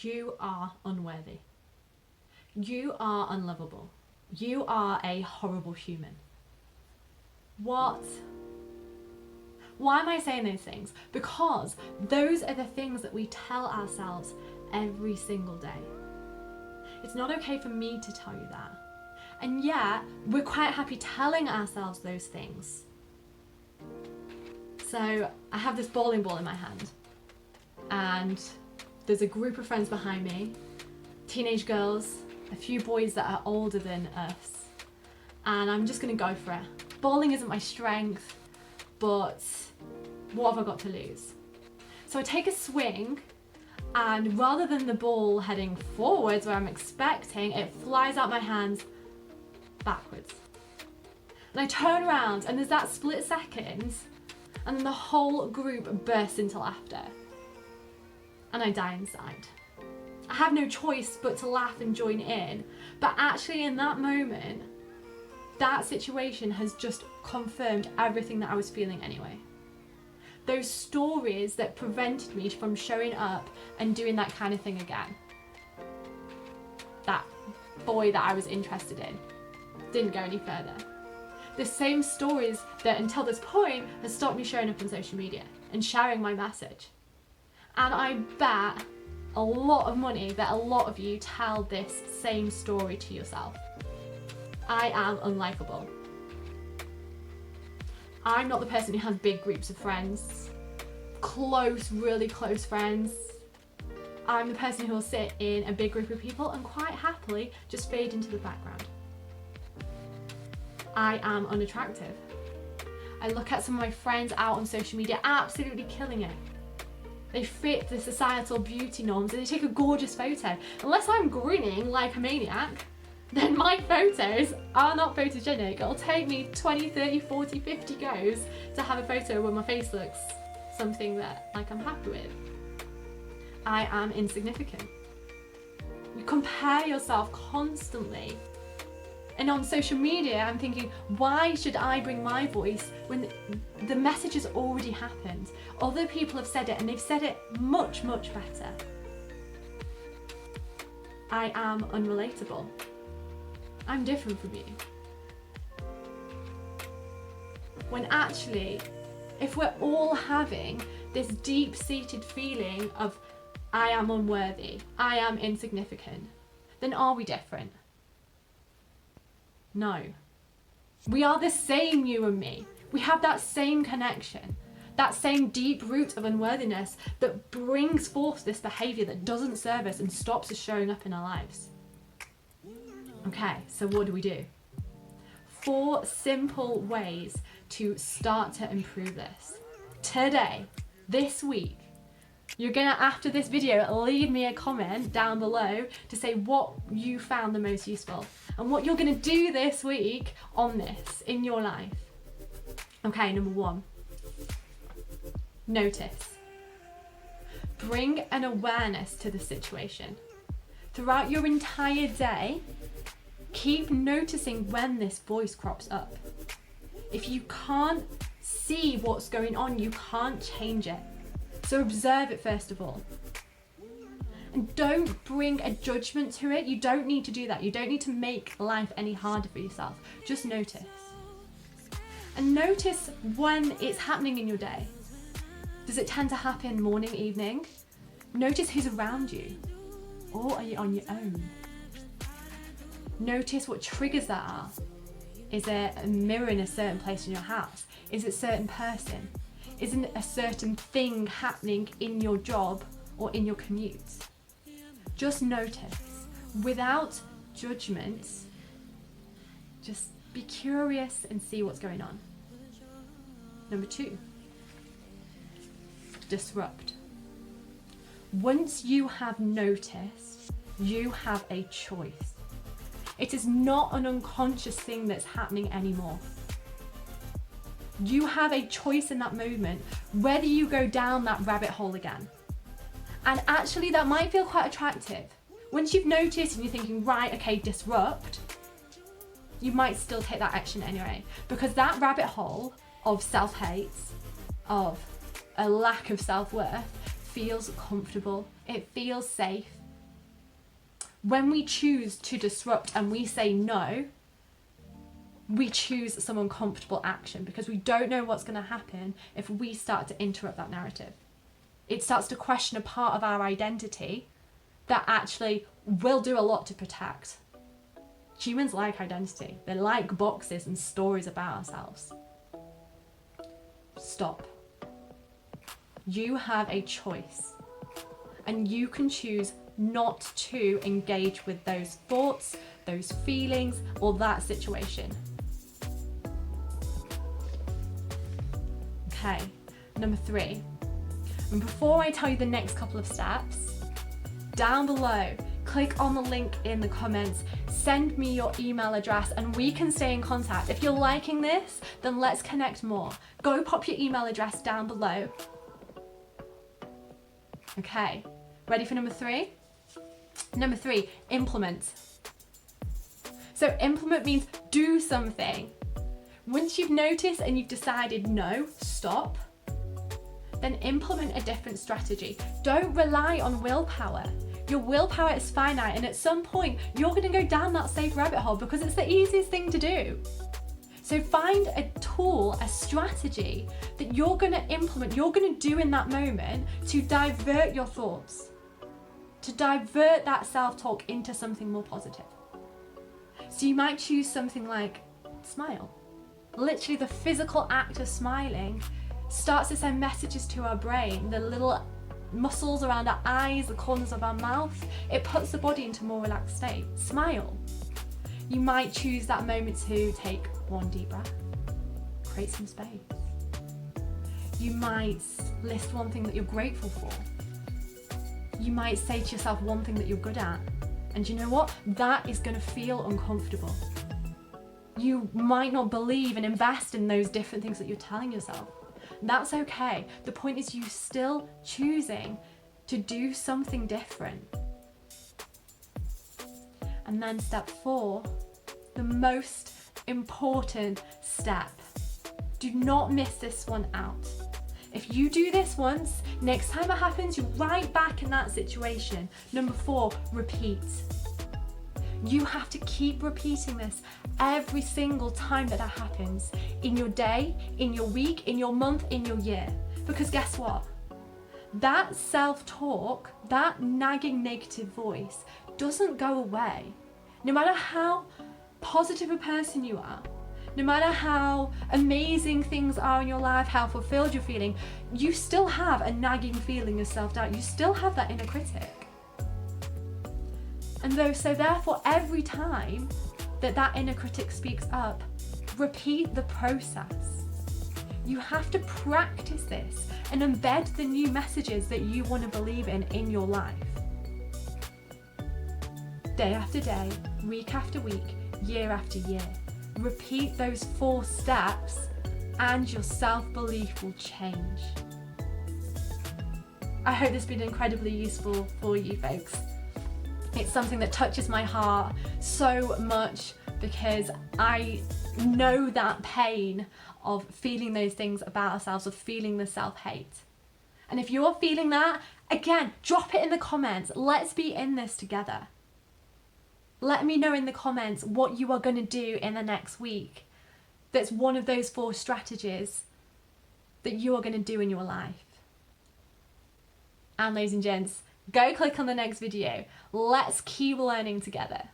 You are unworthy. You are unlovable. You are a horrible human. What? Why am I saying those things? Because those are the things that we tell ourselves every single day. It's not okay for me to tell you that. And yet, we're quite happy telling ourselves those things. So, I have this bowling ball in my hand, and there's a group of friends behind me, teenage girls, a few boys that are older than us, and I'm just gonna go for it. Bowling isn't my strength, but what have I got to lose? So I take a swing, and rather than the ball heading forwards where I'm expecting, it flies out my hands backwards. And I turn around, and there's that split second, and then the whole group bursts into laughter. And I die inside. I have no choice but to laugh and join in. But actually in that moment, that situation has just confirmed everything that I was feeling anyway. Those stories that prevented me from showing up and doing that kind of thing again. That boy that I was interested in didn't go any further. The same stories that until this point has stopped me showing up on social media and sharing my message. And I bet a lot of money that a lot of you tell this same story to yourself. I am unlikable. I'm not the person who has big groups of friends, close, really close friends. I'm the person who will sit in a big group of people and quite happily just fade into the background. I am unattractive. I look at some of my friends out on social media absolutely killing it. They fit the societal beauty norms and they take a gorgeous photo. Unless I'm grinning like a maniac, then my photos are not photogenic. It'll take me 20, 30, 40, 50 goes to have a photo where my face looks something that I'm happy with. I am insignificant. You compare yourself constantly. And on social media, I'm thinking, why should I bring my voice when the message has already happened? Other people have said it and they've said it much, much better. I am unrelatable. I'm different from you. When actually, if we're all having this deep-seated feeling of I am unworthy, I am insignificant, then are we different? No. We are the same, you and me. We have that same connection, that same deep root of unworthiness that brings forth this behaviour that doesn't serve us and stops us showing up in our lives. Okay, so what do? 4 simple ways to start to improve this. Today, this week, you're gonna, after this video, leave me a comment down below to say what you found the most useful and what you're gonna do this week on this in your life. Okay, number 1, notice. Bring an awareness to the situation. Throughout your entire day, keep noticing when this voice crops up. If you can't see what's going on, you can't change it. So observe it first of all. And don't bring a judgment to it. You don't need to do that. You don't need to make life any harder for yourself. Just notice. And notice when it's happening in your day. Does it tend to happen morning, evening? Notice who's around you. Or are you on your own? Notice what triggers that are. Is there a mirror in a certain place in your house? Is it a certain person? Isn't a certain thing happening in your job or in your commute? Just notice, without judgment. Just be curious and see what's going on. Number 2, disrupt. Once you have noticed, you have a choice. It is not an unconscious thing that's happening anymore. You have a choice in that moment whether you go down that rabbit hole again. And actually that might feel quite attractive. Once you've noticed and you're thinking, right, okay, disrupt, you might still take that action anyway. Because that rabbit hole of self-hate, of a lack of self-worth, feels comfortable, it feels safe, When we choose to disrupt and we say no, we choose some uncomfortable action because we don't know what's going to happen if we start to interrupt that narrative. It starts to question a part of our identity that actually will do a lot to protect. Humans like identity. They like boxes and stories about ourselves. Stop. You have a choice, and you can choose not to engage with those thoughts, those feelings, or that situation. Okay, number 3. And before I tell you the next couple of steps, down below, click on the link in the comments, send me your email address, and we can stay in contact. If you're liking this, then let's connect more. Go pop your email address down below. Okay, ready for number 3? Number 3, implement. So implement means do something. Once you've noticed and you've decided no, stop, then implement a different strategy. Don't rely on willpower. Your willpower is finite, and at some point you're going to go down that safe rabbit hole because it's the easiest thing to do. So find a tool, a strategy that you're going to implement, you're going to do in that moment to divert your thoughts, to divert that self-talk into something more positive. So you might choose something like smile. Literally the physical act of smiling starts to send messages to our brain, the little muscles around our eyes, the corners of our mouth. It puts the body into a more relaxed state. Smile. You might choose that moment to take one deep breath, create some space. You might list one thing that you're grateful for. You might say to yourself one thing that you're good at. And you know what? That is going to feel uncomfortable. You might not believe and invest in those different things that you're telling yourself. That's okay. The point is you still choosing to do something different. And then step 4, the most important step. Do not miss this one out. If you do this once, next time it happens, you're right back in that situation. Number 4, repeat. You have to keep repeating this every single time that happens, in your day, in your week, in your month, in your year. Because guess what? That self-talk, that nagging negative voice doesn't go away. No matter how positive a person you are, no matter how amazing things are in your life, how fulfilled you're feeling, you still have a nagging feeling of self-doubt. You still have that inner critic. And so therefore, every time that inner critic speaks up, repeat the process. You have to practice this and embed the new messages that you want to believe in your life. Day after day, week after week, year after year. Repeat those 4 steps and your self-belief will change. I hope this has been incredibly useful for you folks. It's something that touches my heart so much because I know that pain of feeling those things about ourselves, of feeling the self-hate. And if you're feeling that, again, drop it in the comments. Let's be in this together. Let me know in the comments what you are going to do in the next week. That's one of those 4 strategies that you are going to do in your life. And ladies and gents, go click on the next video. Let's keep learning together.